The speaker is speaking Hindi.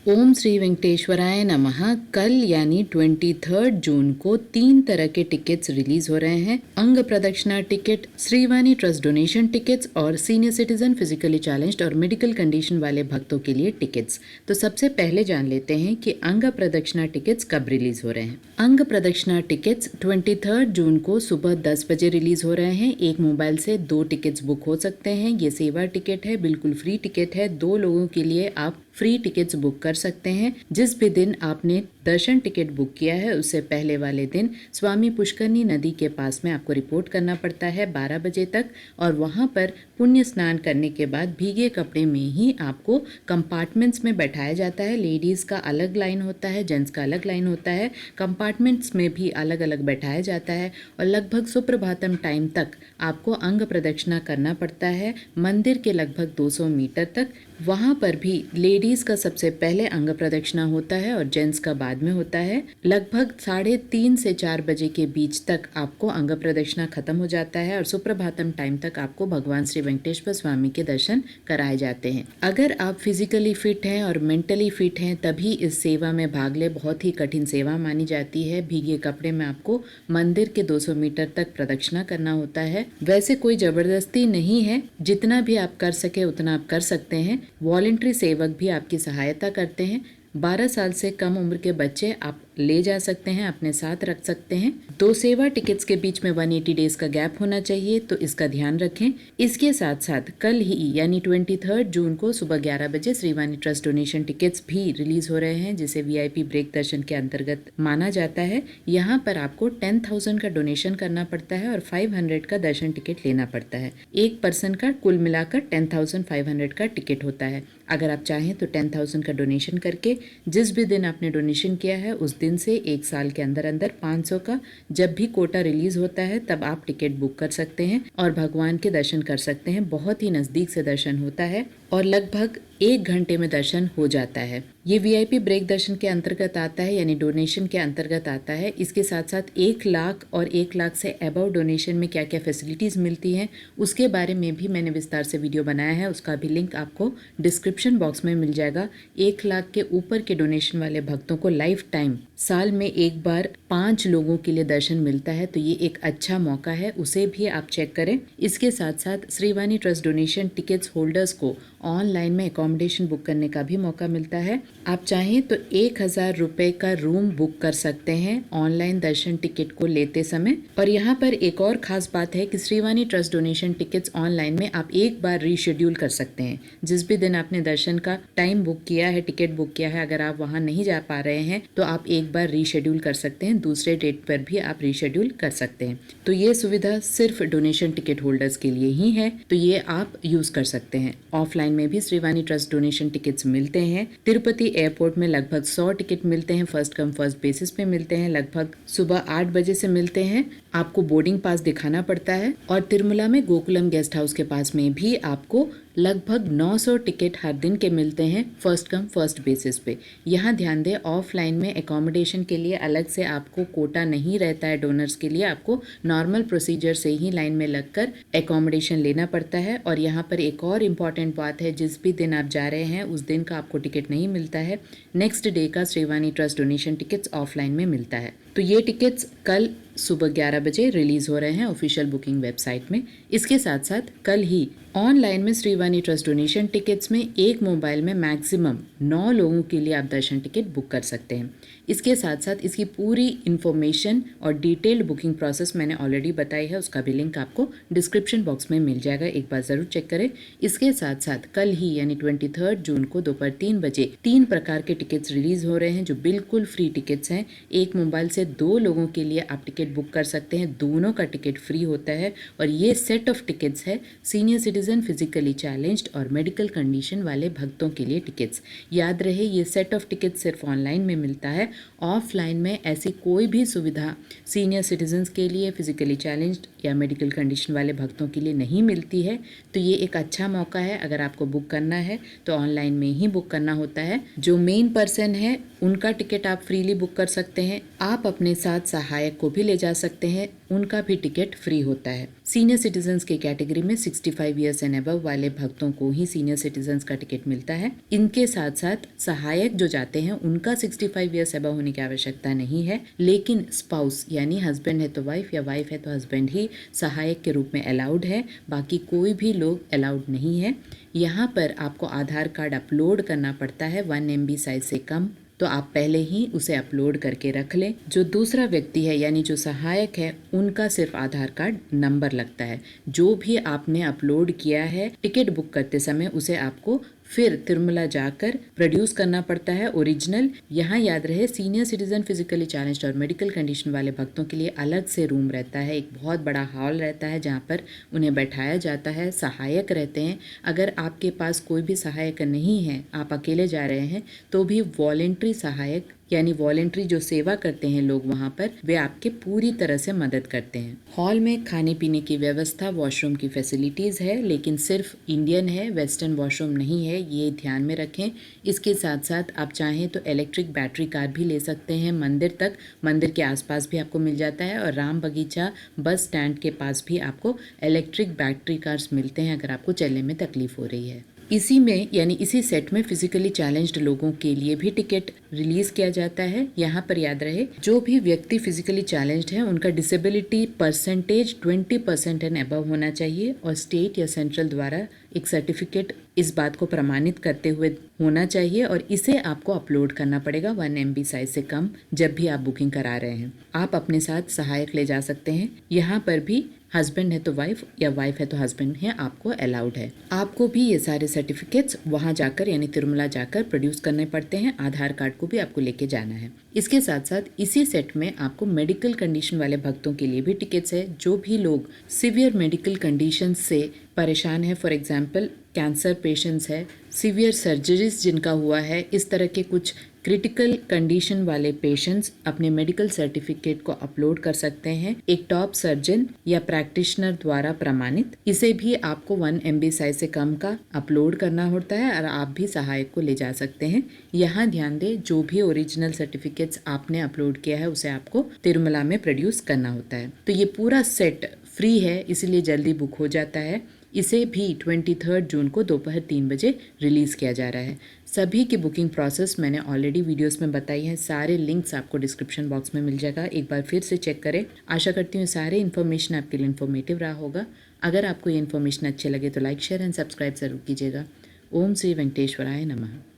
ओम श्री वेंकटेश्वराय नमः। कल यानी 23 जून को 3 तरह के टिकट्स रिलीज हो रहे हैं। अंग प्रदक्षिणा ticket, Srivani trust donation tickets और सीनियर सिटीजन, फिजिकली चैलेंज्ड और मेडिकल कंडीशन वाले भक्तों के लिए टिकट्स। तो सबसे पहले जान लेते हैं कि अंग प्रदक्षिणा टिकट्स कब रिलीज हो रहे हैं। अंग प्रदक्षिणा टिकट्स 23 जून को सुबह 10 बजे रिलीज हो रहे हैं। एक मोबाइल से 2 टिकट्स बुक हो सकते हैं। ये सेवा टिकट है, बिल्कुल फ्री टिकट है। 2 लोगों के लिए आप फ्री टिकट्स बुक कर सकते हैं। जिस भी दिन आपने दर्शन टिकट बुक किया है उससे पहले वाले दिन स्वामी पुष्करनी नदी के पास में आपको रिपोर्ट करना पड़ता है 12 बजे तक, और वहां पर पुण्य स्नान करने के बाद भीगे कपड़े में ही आपको कंपार्टमेंट्स में बैठाया जाता है। लेडीज का अलग लाइन होता है, जेंट्स का अलग लाइन होता है। कंपार्टमेंट्स में भी अलग अलग बैठाया जाता है और लगभग सुप्रभातम टाइम तक आपको अंग प्रदक्षिणा करना पड़ता है मंदिर के लगभग 200 मीटर तक। वहां पर भी लेडीज का सबसे पहले अंग प्रदक्षिणा होता है और जेंट्स का बाद में होता है। लगभग 3:30 से 4 बजे के बीच तक आपको अंग प्रदक्षिणा खत्म हो जाता है और सुप्रभातम टाइम तक आपको भगवान श्री वेंकटेश्वर स्वामी के दर्शन कराए जाते हैं। अगर आप फिजिकली फिट हैं और मेंटली फिट हैं तभी इस सेवा में भाग ले। बहुत ही कठिन सेवा मानी जाती है। भीगे कपड़े में आपको मंदिर के 200 मीटर तक प्रदक्षिणा करना होता है। वैसे कोई जबरदस्ती नहीं है, जितना भी आप कर सके उतना आप कर सकते हैं। वॉलंटरी सेवक भी आपकी सहायता करते हैं। 12 साल से कम उम्र के बच्चे आप ले जा सकते हैं, अपने साथ रख सकते हैं। 2 सेवा टिकट्स के बीच में 180 डेज का गैप होना चाहिए, तो इसका ध्यान रखें। इसके साथ साथ कल ही यानी 23 जून को सुबह 11 बजे श्रीवाणी ट्रस्ट डोनेशन टिकट्स भी रिलीज हो रहे हैं, जिसे VIP ब्रेक दर्शन के अंतर्गत माना जाता है। यहाँ पर आपको 10,000 का डोनेशन करना पड़ता है और 500 का दर्शन टिकट लेना पड़ता है। एक पर्सन का कुल मिलाकर 10,500 का टिकट होता है। अगर आप चाहें तो 10,000 का डोनेशन करके जिस भी दिन आपने डोनेशन किया है उस दिन से 1 साल के अंदर अंदर 500 का जब भी कोटा रिलीज होता है तब आप टिकट बुक कर सकते हैं और भगवान के दर्शन कर सकते हैं। बहुत ही नज़दीक से दर्शन होता है और लगभग 1 घंटे में दर्शन हो जाता है। ये VIP ब्रेक दर्शन के अंतर्गत आता है, यानी डोनेशन के अंतर्गत आता है। इसके साथ साथ 1 लाख और 1 लाख से अबव डोनेशन में क्या क्या फैसिलिटीज़ मिलती हैं उसके बारे में भी मैंने विस्तार से वीडियो बनाया है। उसका भी लिंक आपको डिस्क्रिप्शन बॉक्स में मिल जाएगा। 1 लाख के ऊपर के डोनेशन वाले भक्तों को लाइफ टाइम साल में एक बार 5 लोगों के लिए दर्शन मिलता है, तो ये एक अच्छा मौका है, उसे भी आप चेक करें। इसके साथ साथ Srivani trust donation tickets holders को ऑनलाइन में अकोमोडेशन बुक करने का भी मौका मिलता है। आप चाहें तो 1,000 रुपए का रूम बुक कर सकते हैं ऑनलाइन दर्शन टिकट को लेते समय। और यहाँ पर एक और खास बात है कि Srivani trust donation tickets online में आप एक बार रीशेड्यूल कर सकते हैं। जिस भी दिन आपने दर्शन का टाइम बुक किया है, टिकट बुक किया है, अगर आप वहाँ नहीं जा पा रहे हैं तो आप एक बार रीशेड्यूल कर सकते हैं। दूसरे डेट पर भी आप रीशेड्यूल कर सकते हैं। तो ये सुविधा सिर्फ डोनेशन टिकट होल्डर्स के लिए ही है, तो ये आप यूज कर सकते हैं। ऑफलाइन में भी श्रीवाणी ट्रस्ट डोनेशन टिकट्स मिलते हैं। तिरुपति एयरपोर्ट में लगभग 100 टिकट मिलते हैं, फर्स्ट कम फर्स्ट बेसिस पे मिलते हैं। लगभग सुबह 8 बजे से मिलते हैं। आपको बोर्डिंग पास दिखाना पड़ता है। और तिरुमला में गोकुलम गेस्ट हाउस के पास में भी आपको लगभग 900 टिकट हर दिन के मिलते हैं, फर्स्ट कम फर्स्ट बेसिस पे। यहाँ ध्यान दें, ऑफलाइन में एकोमोडेशन के लिए अलग से आपको कोटा नहीं रहता है। डोनर्स के लिए आपको नॉर्मल प्रोसीजर से ही लाइन में लगकर एकोमोडेशन लेना पड़ता है। और यहाँ पर एक और इम्पॉर्टेंट बात है, जिस भी दिन आप जा रहे हैं उस दिन का आपको टिकट नहीं मिलता है। नेक्स्ट डे का Srivani trust donation tickets offline में मिलता है। तो ये टिकट्स कल सुबह 11 बजे रिलीज हो रहे हैं ऑफिशियल बुकिंग वेबसाइट में। इसके साथ साथ कल ही ऑनलाइन में श्रीवाणी ट्रस्ट डोनेशन टिकट्स में एक मोबाइल में मैक्सिमम 9 लोगों के लिए आप दर्शन टिकट बुक कर सकते हैं। इसके साथ साथ इसकी पूरी इन्फॉर्मेशन और डिटेल्ड बुकिंग प्रोसेस मैंने ऑलरेडी बताई है, उसका भी लिंक आपको डिस्क्रिप्शन बॉक्स में मिल जाएगा, एक बार ज़रूर चेक करें। इसके साथ साथ कल ही यानी 23 जून को दोपहर 3 बजे 3 प्रकार के टिकट्स रिलीज हो रहे हैं जो बिल्कुल फ्री टिकट्स हैं। एक मोबाइल से 2 लोगों के लिए आप टिकट बुक कर सकते हैं, दोनों का टिकट फ्री होता है। और ये सेट ऑफ टिकट्स है सीनियर सिटीजन, फिजिकली चैलेंज्ड और मेडिकल कंडीशन वाले भक्तों के लिए टिकट्स। याद रहे, ये सेट ऑफ टिकट्स सिर्फ ऑनलाइन में मिलता है। ऑफलाइन में ऐसी कोई भी सुविधा सीनियर सिटीजन्स के लिए, फिजिकली चैलेंज्ड या मेडिकल कंडीशन वाले भक्तों के लिए नहीं मिलती है। तो ये एक अच्छा मौका है। अगर आपको बुक करना है तो ऑनलाइन में ही बुक करना होता है। जो मेन पर्सन है उनका टिकट आप फ्रीली बुक कर सकते हैं। आप अपने साथ सहायक को भी ले जा सकते हैं, उनका भी टिकट फ्री होता है। सीनियर सिटीजन्स की कैटेगरी में 65 ईयर्स एंड अबव वाले भक्तों को ही सीनियर सिटीजन्स का टिकट मिलता है। इनके साथ साथ सहायक जो जाते हैं उनका 65 ईयर्स अबव होने की आवश्यकता नहीं है, लेकिन स्पाउस यानी हस्बैंड है तो वाइफ या वाइफ है तो हस्बैंड ही सहायक के रूप में अलाउड है, बाकी कोई भी लोग अलाउड नहीं है। यहाँ पर आपको आधार कार्ड अपलोड करना पड़ता है 1 MB साइज से कम, तो आप पहले ही उसे अपलोड करके रख लें। जो दूसरा व्यक्ति है यानी जो सहायक है उनका सिर्फ आधार कार्ड नंबर लगता है। जो भी आपने अपलोड किया है टिकट बुक करते समय उसे आपको फिर तिरुमला जाकर प्रोड्यूस करना पड़ता है ओरिजिनल। यहाँ याद रहे सीनियर सिटीजन, फिजिकली चैलेंज्ड और मेडिकल कंडीशन वाले भक्तों के लिए अलग से रूम रहता है, एक बहुत बड़ा हॉल रहता है जहाँ पर उन्हें बैठाया जाता है, सहायक रहते हैं। अगर आपके पास कोई भी सहायक नहीं है, आप अकेले जा रहे हैं, तो भी वॉलेंट्री सहायक यानी वॉलेंट्री जो सेवा करते हैं लोग वहाँ पर, वे आपके पूरी तरह से मदद करते हैं। हॉल में खाने पीने की व्यवस्था, वॉशरूम की फैसिलिटीज़ है, लेकिन सिर्फ इंडियन है, वेस्टर्न वॉशरूम नहीं है, ये ध्यान में रखें। इसके साथ साथ आप चाहें तो इलेक्ट्रिक बैटरी कार भी ले सकते हैं मंदिर तक, मंदिर के आसपास भी आपको मिल जाता है, और राम बगीचा बस स्टैंड के पास भी आपको इलेक्ट्रिक बैटरी कार्स मिलते हैं अगर आपको चलने में तकलीफ हो रही है। इसी में यानी इसी सेट में फिजिकली चैलेंज्ड लोगों के लिए भी टिकट रिलीज किया जाता है। यहाँ पर याद रहे जो भी व्यक्ति फिजिकली चैलेंज्ड है उनका डिसेबिलिटी परसेंटेज 20% एंड अबव होना चाहिए, और स्टेट या सेंट्रल द्वारा एक सर्टिफिकेट इस बात को प्रमाणित करते हुए होना चाहिए, और इसे आपको अपलोड करना पड़ेगा 1 MB साइज से कम जब भी आप बुकिंग करा रहे हैं। आप अपने साथ सहायक ले जा सकते हैं। यहाँ पर भी हस्बैंड है तो वाइफ या वाइफ है तो हस्बैंड है, आपको अलाउड है। आपको भी ये सारे सर्टिफिकेट्स वहाँ जाकर यानी तिरुमला जाकर प्रोड्यूस करने पड़ते हैं। आधार कार्ड को भी आपको लेके जाना है। इसके साथ साथ इसी सेट में आपको मेडिकल कंडीशन वाले भक्तों के लिए भी टिकट्स है। जो भी लोग सीवियर मेडिकल कंडीशन से परेशान है, फॉर एग्जाम्पल कैंसर पेशेंट्स है, सीवियर सर्जरीज जिनका हुआ है, इस तरह के कुछ क्रिटिकल कंडीशन वाले पेशेंट्स अपने मेडिकल सर्टिफिकेट को अपलोड कर सकते हैं एक टॉप सर्जन या प्रैक्टिशनर द्वारा प्रमाणित। इसे भी आपको 1 MB साइज से कम का अपलोड करना होता है, और आप भी सहायक को ले जा सकते हैं। यहाँ ध्यान दें जो भी ओरिजिनल सर्टिफिकेट्स आपने अपलोड किया है उसे आपको तिरुमला में प्रोड्यूस करना होता है। तो ये पूरा सेट फ्री है, इसीलिए जल्दी बुक हो जाता है। इसे भी 23 जून को दोपहर 3 बजे रिलीज़ किया जा रहा है। सभी की बुकिंग प्रोसेस मैंने ऑलरेडी वीडियोस में बताई है, सारे लिंक्स आपको डिस्क्रिप्शन बॉक्स में मिल जाएगा, एक बार फिर से चेक करें। आशा करती हूँ सारे इन्फॉर्मेशन आपके लिए इन्फॉर्मेटिव रहा होगा। अगर आपको ये इन्फॉर्मेशन अच्छे लगे तो लाइक, शेयर एंड सब्सक्राइब ज़रूर कीजिएगा। ओम श्री वेंकटेश्वराय नमः।